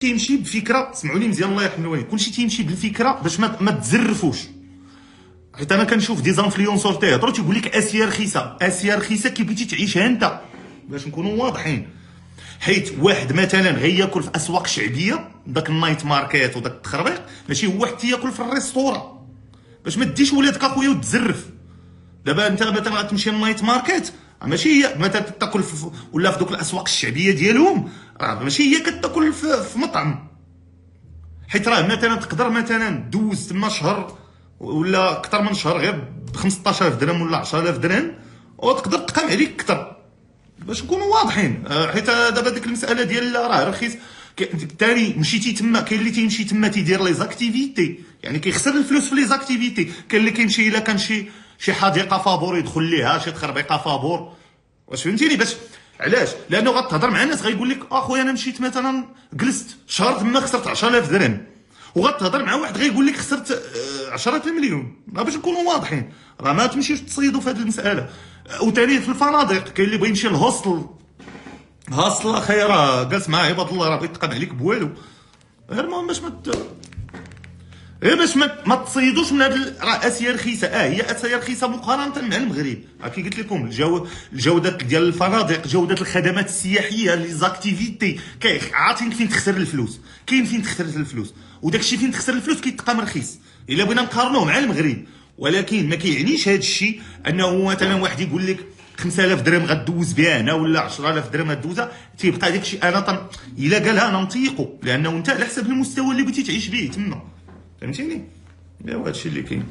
تيمشي بفكره، سمعوني مزيان الله يرحم الوالدين، كلشي تيمشي بالفكره باش ما تزرفوش. حيت انا كنشوف دي زانفلونسور تيهضروا تيقول لك اسيا رخيصه، اسيا رخيصه كي بغيتي تعيشها انت، باش نكونوا واضحين. حيت واحد مثلا غياكل في اسواق شعبيه داك النايت ماركت وداك التخربيق، ماشي هو واحد تياكل في الريستورا. باش ما ديش ولادك اخويا وتزرف. دابا انت مثلا غتمشي للنايت ماركت، ماشي هي مثلا تاكل ولا في دوك الاسواق الشعبيه ديالهم، راه ماشي هي كتاكل في مطعم. حيت راه مثلا تقدر مثلا دوز تما شهر ولا اكثر من شهر غير ب 15000 درهم ولا 10000 درهم، وتقدر تقام عليك اكثر، باش نكونوا واضحين. حيت دابا ديك المساله ديال راه رخيص، بالتالي مشيتي تما، كاين اللي تيمشي تما تيدير لي زاكتيفيتي، يعني كيخسر الفلوس في لي زاكتيفيتي. كاين اللي كيمشي الا كان شي حديقه فابور يدخل ليها، شي تخربيقه فابور. واش فهمتيني؟ باش علاش؟ لانه غتهضر مع الناس غيقول لك اخويا انا مشيت مثلا جلست شهر تما خسرت 10000 درهم، وغتهضر مع واحد غيقول لك خسرت 10 مليون. باش نكونوا واضحين، راه ما تمشيوش تصيدوا في هذه المساله. وثاني في الفنادق كاين اللي بغى يمشي للهوستل، هاصل اخي راه جالس مع عباد الله، راه بغى يتقام عليك بوالو. غير المهم باش ما تصيدوش من هذا. راه اسيا رخيصه، هي اسيا رخيصه مقارنه مع المغرب. كي قلت لكم الجوده ديال الفنادق، جوده الخدمات السياحيه، لي زاكتيفيتي، عارفين فين تخسر الفلوس، كاين فين تخسر الفلوس، وداك الشيء فين تخسر الفلوس كيتقام رخيص الا بغينا نقارنوه مع المغرب. ولكن ما كيعنيش هذا الشيء انه مثلا واحد يقول لك 5000 درهم غدوز بها هنا ولا 10000 درهم غدوزها، تيبقى داك الشيء انا الا قالها انا نطيقو، لانه انت على حسب المستوى اللي بغيتي تعيش به تما. فهمتيني؟ ايوا هادشي اللي كاين.